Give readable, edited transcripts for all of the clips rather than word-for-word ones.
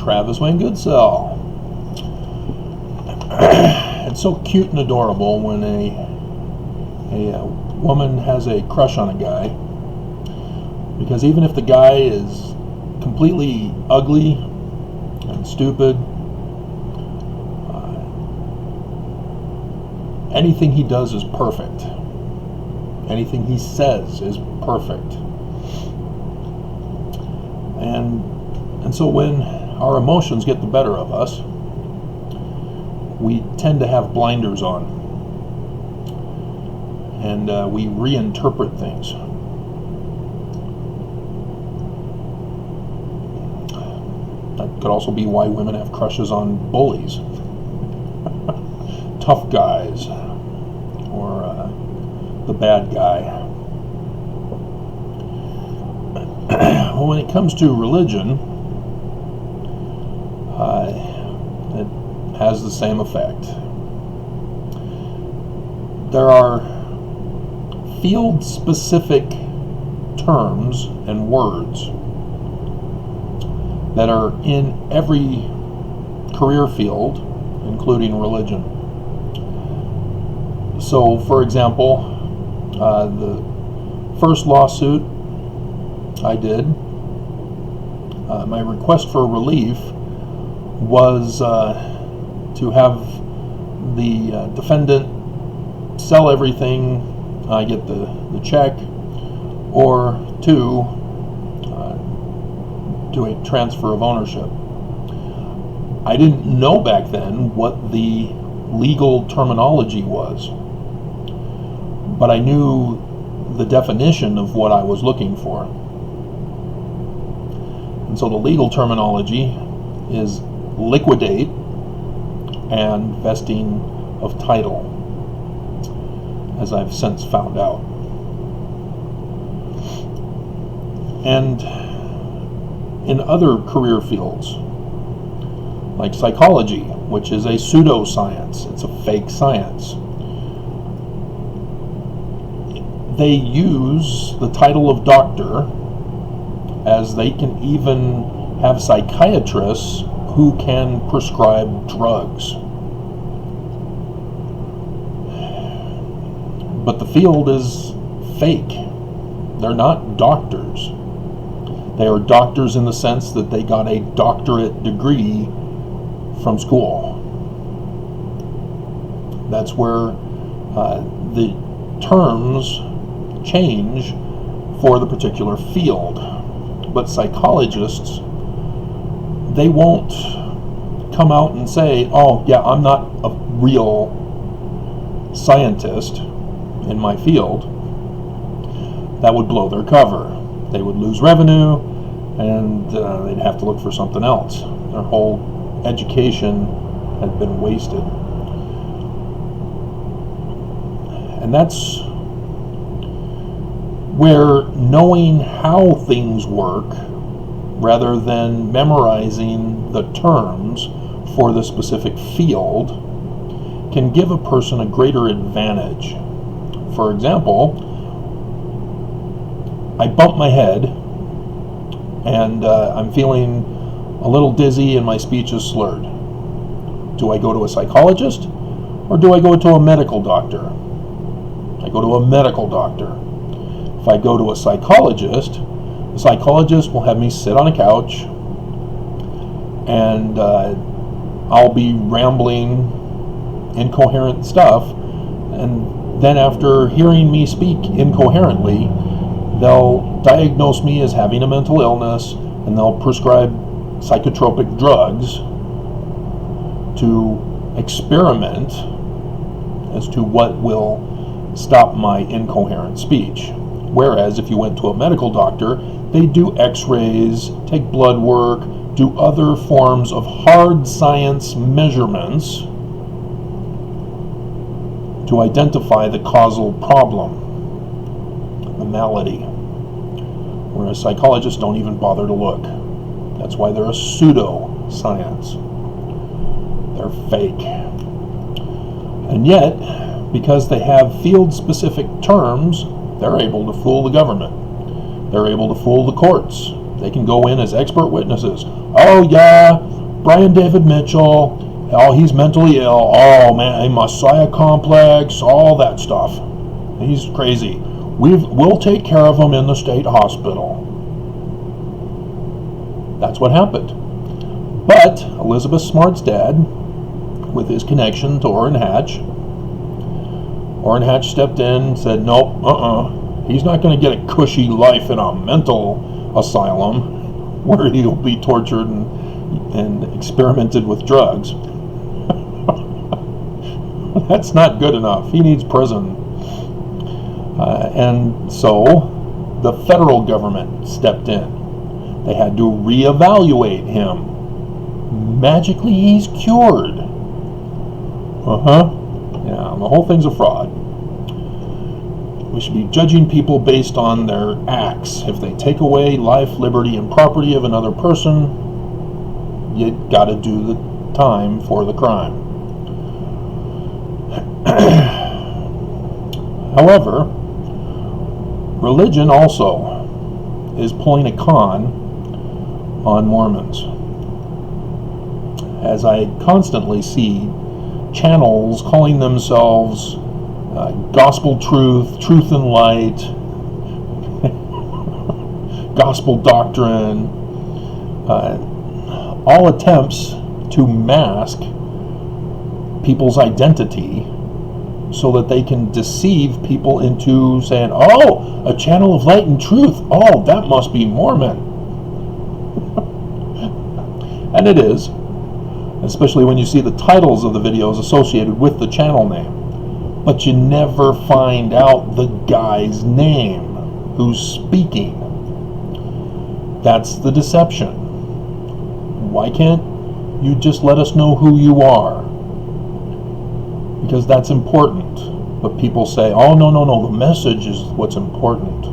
Travis Wayne Goodsell. It's so cute and adorable when a woman has a crush on a guy, because even if the guy is completely ugly and stupid, anything he does is perfect. Anything he says is perfect. And so when our emotions get the better of us, we tend to have blinders on, and we reinterpret things. That could also be why women have crushes on bullies, tough guys, or the bad guy. Well, when it comes to religion, it has the same effect. There are field-specific terms and words that are in every career field, including religion. So, for example, the first lawsuit I did, my request for relief was to have the defendant sell everything, I get the check, or two, do a transfer of ownership. I didn't know back then what the legal terminology was, but I knew the definition of what I was looking for. And so the legal terminology is liquidate and vesting of title, as I've since found out. And in other career fields, like psychology, which is a pseudoscience, it's a fake science, they use the title of doctor, as they can even have psychiatrists who can prescribe drugs. But the field is fake. They're not doctors. They are doctors in the sense that they got a doctorate degree from school. That's where the terms change for the particular field. But psychologists, they won't come out and say, oh yeah, I'm not a real scientist in my field. That would blow their cover. They would lose revenue, and they'd have to look for something else. Their whole education had been wasted. And that's where knowing how things work, rather than memorizing the terms for the specific field, can give a person a greater advantage. For example, I bump my head and I'm feeling a little dizzy and my speech is slurred. Do I go to a psychologist or do I go to a medical doctor? I go to a medical doctor. If I go to a psychologist, the psychologist will have me sit on a couch and I'll be rambling incoherent stuff, and then after hearing me speak incoherently, they'll diagnose me as having a mental illness, and they'll prescribe psychotropic drugs to experiment as to what will stop my incoherent speech. Whereas if you went to a medical doctor, they do x-rays, take blood work, do other forms of hard science measurements to identify the causal problem, the malady. Whereas psychologists don't even bother to look. That's why they're a pseudo-science. They're fake. And yet, because they have field-specific terms, they're able to fool the government. They're able to fool the courts. They can go in as expert witnesses. Oh yeah, Brian David Mitchell, oh, he's mentally ill. Oh man, a Messiah complex, all that stuff. He's crazy. We'll take care of him in the state hospital. That's what happened. But Elizabeth Smart's dad, with his connection to Orrin Hatch stepped in and said, nope, he's not going to get a cushy life in a mental asylum where he'll be tortured and experimented with drugs. That's not good enough. He needs prison. And so the federal government stepped in. They had to reevaluate him. Magically, he's cured. Yeah, the whole thing's a fraud. We should be judging people based on their acts. If they take away life, liberty, and property of another person, you gotta do the time for the crime. However, religion also is pulling a con on Mormons. As I constantly see channels calling themselves gospel truth, truth and light, gospel doctrine, all attempts to mask people's identity so that they can deceive people into saying, oh, a channel of light and truth, oh, that must be Mormon. And it is, especially when you see the titles of the videos associated with the channel name. But you never find out the guy's name who's speaking. That's the deception. Why can't you just let us know who you are? Because that's important. But people say, oh, no, the message is what's important.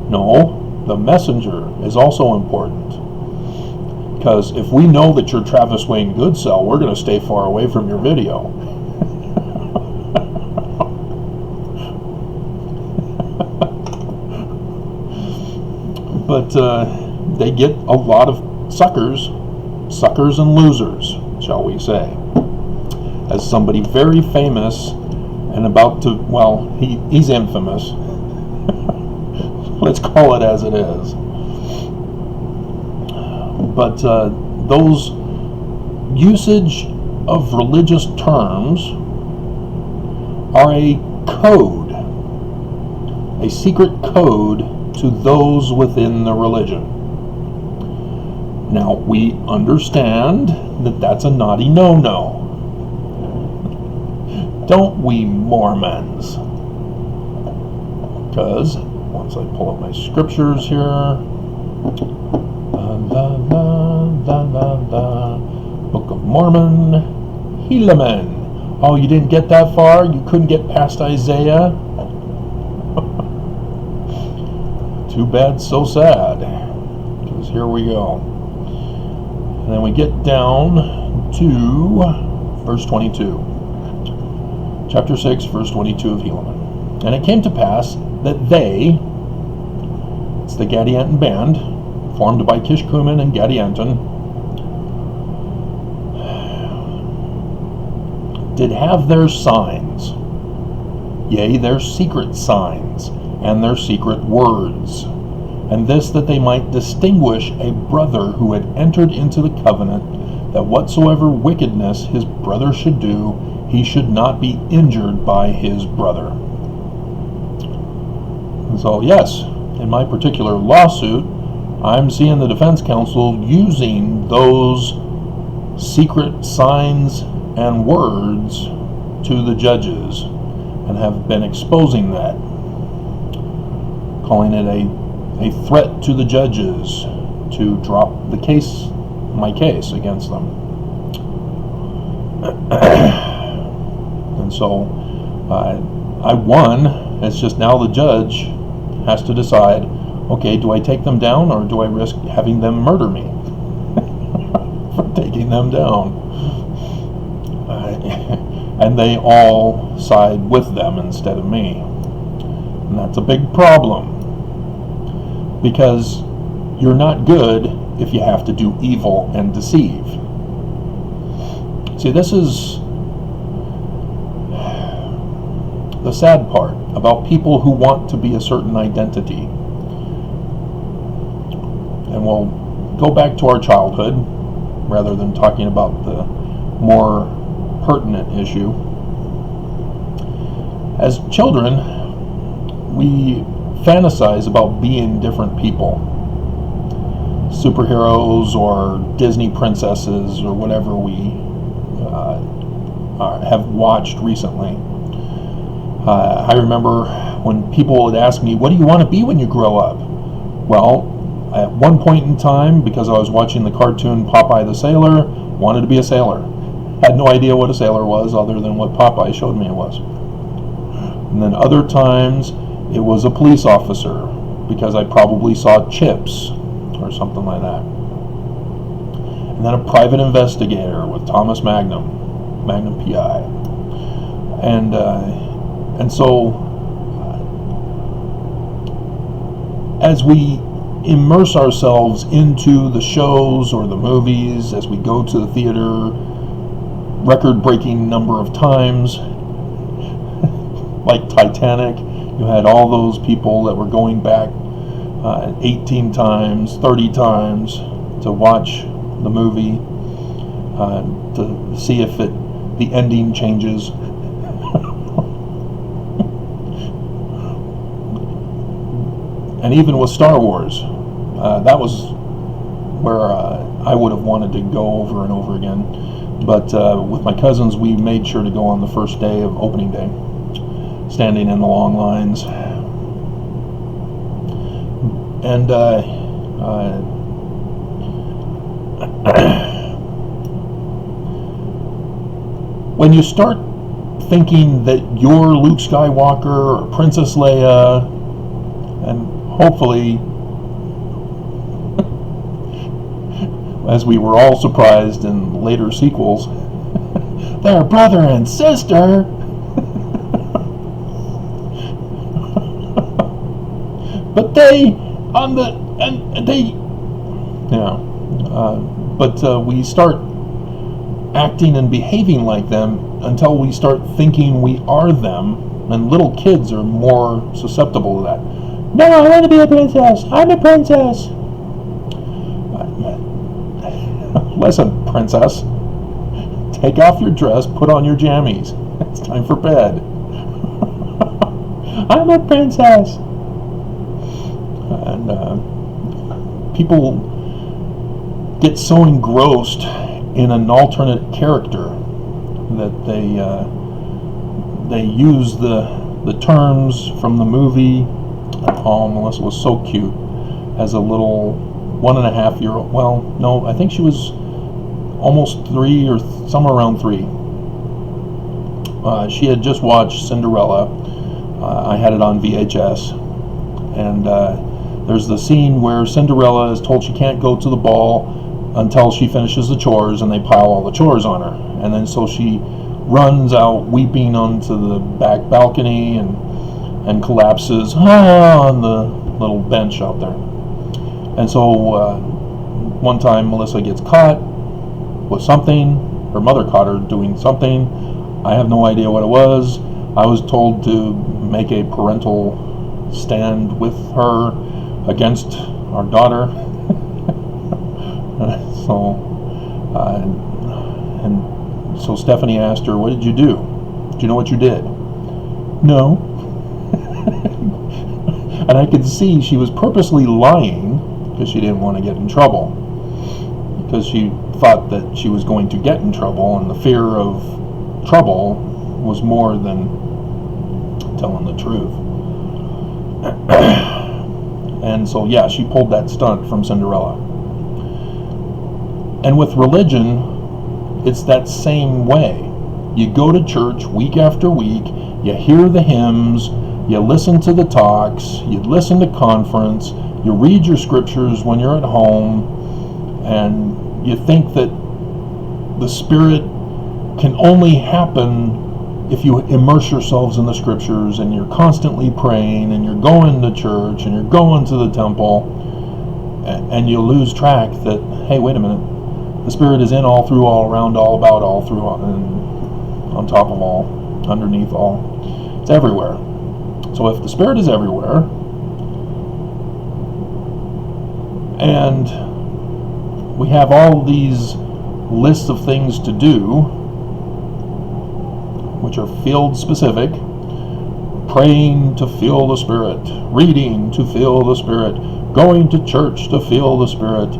No, the messenger is also important. Because if we know that you're Travis Wayne Goodsell, we're going to stay far away from your video. But they get a lot of suckers and losers, shall we say. As somebody very famous and about to, well, he's infamous. Let's call it as it is. But those usage of religious terms are a code, a secret code to those within the religion. Now, we understand that that's a naughty no-no. Don't we, Mormons? Because, once I pull up my scriptures here, Book of Mormon, Helaman. Oh, you didn't get that far? You couldn't get past Isaiah? Too bad, so sad. Because here we go. And then we get down to verse 22. Chapter 6, verse 22 of Helaman. And it came to pass that they, it's the Gadianton band, formed by Kishkumen and Gadianton, did have their signs, yea, their secret signs, and their secret words, and this that they might distinguish a brother who had entered into the covenant, that whatsoever wickedness his brother should do, he should not be injured by his brother. And so, yes, in my particular lawsuit, I'm seeing the defense counsel using those secret signs and words to the judges, and have been exposing that, calling it a threat to the judges to drop the case, my case against them. And so I won. It's just now the judge has to decide, okay, do I take them down or do I risk having them murder me for taking them down? And they all side with them instead of me. And that's a big problem, because you're not good if you have to do evil and deceive. See, this is the sad part about people who want to be a certain identity. And we'll go back to our childhood rather than talking about the more pertinent issue. As children, we fantasize about being different people. Superheroes or Disney princesses or whatever we have watched recently. I remember when people would ask me, what do you want to be when you grow up? Well, at one point in time, because I was watching the cartoon Popeye the Sailor, wanted to be a sailor. Had no idea what a sailor was other than what Popeye showed me it was. And then other times, it was a police officer, because I probably saw Chips or something like that. And then a private investigator with Thomas Magnum PI. And so, as we immerse ourselves into the shows or the movies, as we go to the theater record-breaking number of times, like Titanic, you had all those people that were going back 18 times, 30 times to watch the movie, to see if the ending changes. And even with Star Wars, that was where I would have wanted to go over and over again. But with my cousins, we made sure to go on the first day of opening day, standing in the long lines. And when you start thinking that you're Luke Skywalker or Princess Leia, and hopefully, as we were all surprised in later sequels, they're brother and sister. But we start acting and behaving like them until we start thinking we are them, and little kids are more susceptible to that. No, I want to be a princess. I'm a princess. Listen, princess. Take off your dress, put on your jammies. It's time for bed. I'm a princess. And people get so engrossed in an alternate character that they use the terms from the movie. Oh, Melissa was so cute as a little 1.5-year-old. Well, no, I think she was almost 3 or somewhere around 3. She had just watched Cinderella. I had it on VHS. And there's the scene where Cinderella is told she can't go to the ball until she finishes the chores, and they pile all the chores on her. And then so she runs out weeping onto the back balcony and collapses on the little bench out there. And so one time Melissa gets caught with something. Her mother caught her doing something. I have no idea what it was. I was told to make a parental stand with her against our daughter. So Stephanie asked her, "What did you do? Do you know what you did?" "No." And I could see she was purposely lying because she didn't want to get in trouble, because she thought that she was going to get in trouble, and the fear of trouble was more than telling the truth. And so yeah, she pulled that stunt from Cinderella. And with religion, it's that same way. You go to church week after week, you hear the hymns, you listen to the talks, you listen to conference, you read your scriptures when you're at home, and you think that the Spirit can only happen if you immerse yourselves in the scriptures, and you're constantly praying, and you're going to church, and you're going to the temple. and you lose track that, hey, wait a minute, the Spirit is in, all through, all around, all about, all through, and on top of all, underneath all. It's everywhere. So if the Spirit is everywhere, and we have all these lists of things to do, which are field specific, praying to feel the Spirit, reading to feel the Spirit, going to church to feel the Spirit,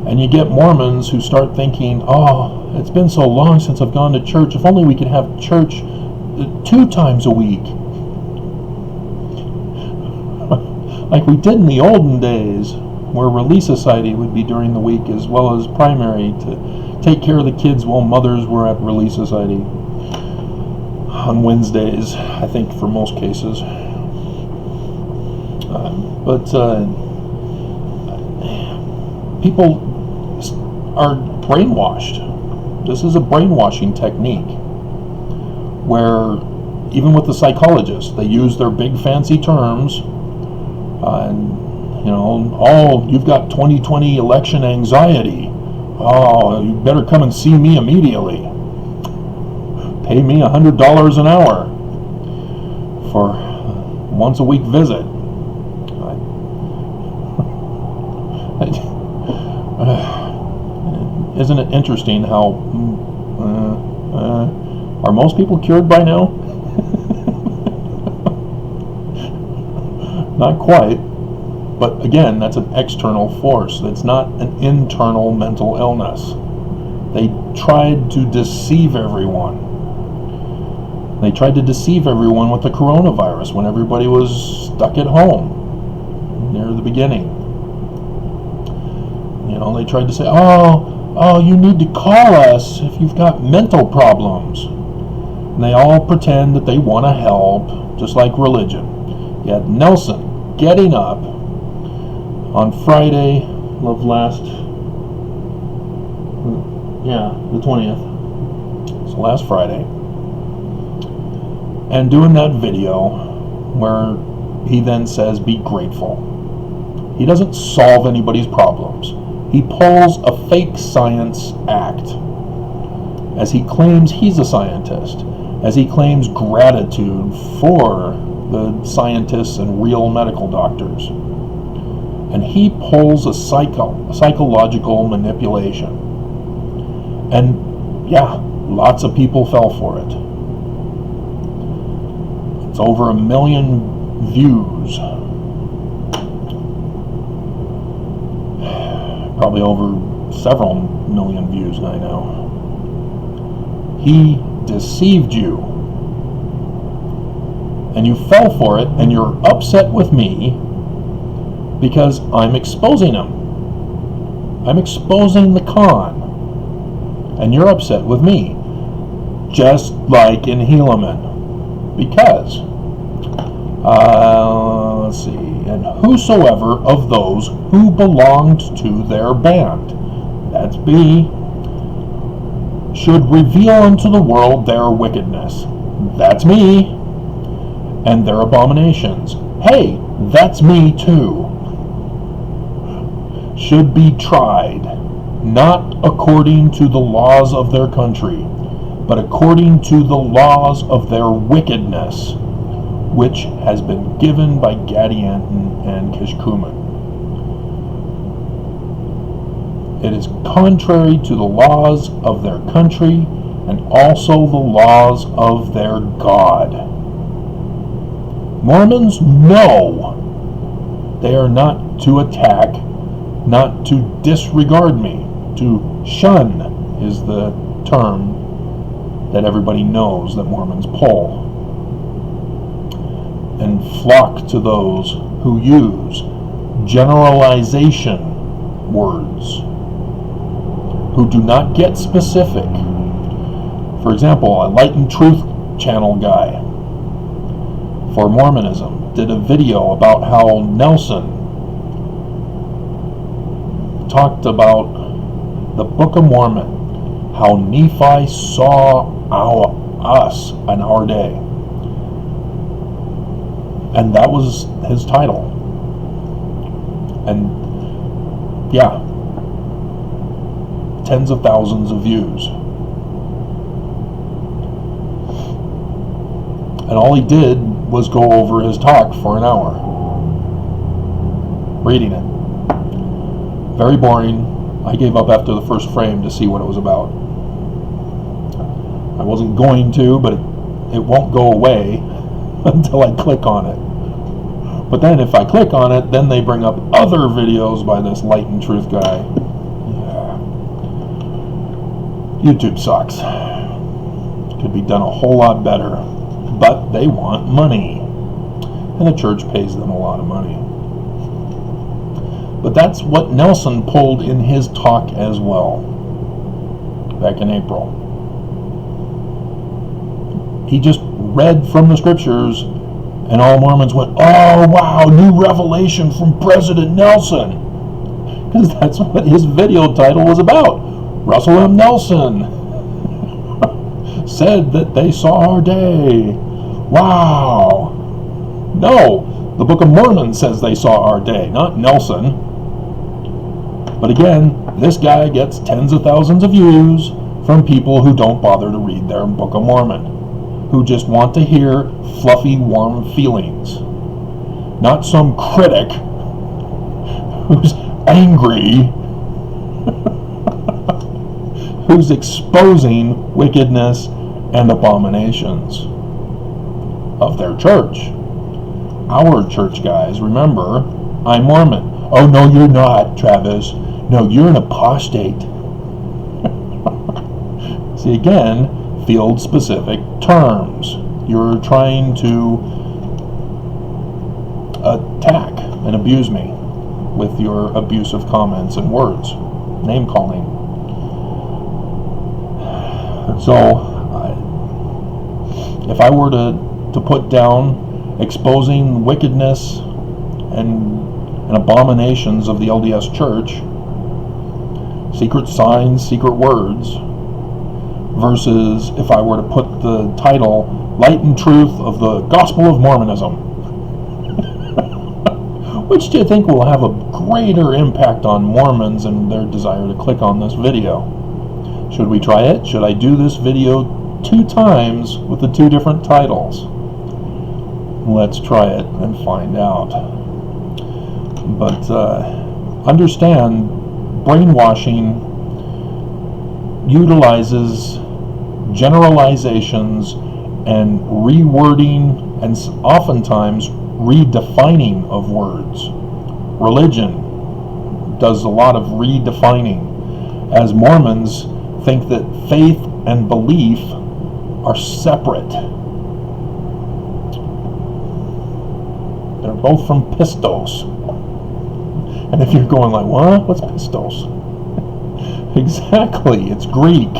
and you get Mormons who start thinking, oh, it's been so long since I've gone to church, if only we could have church 2 times a week, like we did in the olden days, where Relief Society would be during the week as well as primary to take care of the kids while mothers were at Relief Society on Wednesdays, I think, for most cases. But people are brainwashed. This is a brainwashing technique where even with the psychologists, they use their big fancy terms and oh, you've got 2020 election anxiety. Oh, you better come and see me immediately. Pay me $100 an hour for once a week visit. Isn't it interesting how are most people cured by now? Not quite. But again, that's an external force. That's not an internal mental illness. They tried to deceive everyone. They tried to deceive everyone with the coronavirus when everybody was stuck at home near the beginning. They tried to say, oh, you need to call us if you've got mental problems. And they all pretend that they want to help, just like religion. You had Nelson getting up on Friday of the 20th, so last Friday, and doing that video where he then says, be grateful. He doesn't solve anybody's problems. He pulls a fake science act as he claims he's a scientist, as he claims gratitude for the scientists and real medical doctors. And he pulls a psychological manipulation. And yeah, lots of people fell for it. It's over 1 million views. Probably over several million views by now. He deceived you. And you fell for it, and you're upset with me because I'm exposing him. I'm exposing the con. And you're upset with me. Just like in Helaman. Because, let's see, and whosoever of those who belonged to their band, that's B, should reveal unto the world their wickedness, that's me, and their abominations, hey, that's me too, should be tried, not according to the laws of their country, but according to the laws of their wickedness, which has been given by Gadianton and Kishkumen. It is contrary to the laws of their country and also the laws of their God. Mormons know they are not to attack, not to disregard me. To shun is the term that everybody knows that Mormons pull, and flock to those who use generalization words, who do not get specific. For example, a Light and Truth channel guy for Mormonism did a video about how Nelson talked about the Book of Mormon, how Nephi saw us in our day. And that was his title. And Yeah. Tens of thousands of views. And all he did was go over his talk for an hour. Reading it. Very boring. I gave up after the first frame to see what it was about. I wasn't going to, but it won't go away until I click on it. But then if I click on it, then they bring up other videos by this Light and Truth guy. Yeah. YouTube sucks. Could be done a whole lot better. But they want money. And the church pays them a lot of money. But that's what Nelson pulled in his talk as well, back in April. He just read from the scriptures, and all Mormons went, "Oh, wow, new revelation from President Nelson." Because that's what his video title was about. Russell M. Nelson said that they saw our day. Wow. No, the Book of Mormon says they saw our day, not Nelson. But again, this guy gets tens of thousands of views from people who don't bother to read their Book of Mormon, who just want to hear fluffy, warm feelings. Not some critic who's angry, who's exposing wickedness and abominations of their church. Our church guys, remember, I'm Mormon. Oh, no, you're not, Travis. No, you're an apostate. See, again, field-specific terms. You're trying to attack and abuse me with your abusive comments and words, name-calling. So, if I were to put down exposing wickedness and abominations of the LDS Church, secret signs, secret words, versus if I were to put the title, Light and Truth of the Gospel of Mormonism, which do you think will have a greater impact on Mormons and their desire to click on this video? Should we try it? Should I do this video 2 times with the 2 different titles? Let's try it and find out. But understand, brainwashing utilizes generalizations and rewording and oftentimes redefining of words. Religion does a lot of redefining, as Mormons think that faith and belief are separate. They're both from pistos. And if you're going like, what? What's pistos? Exactly, it's Greek.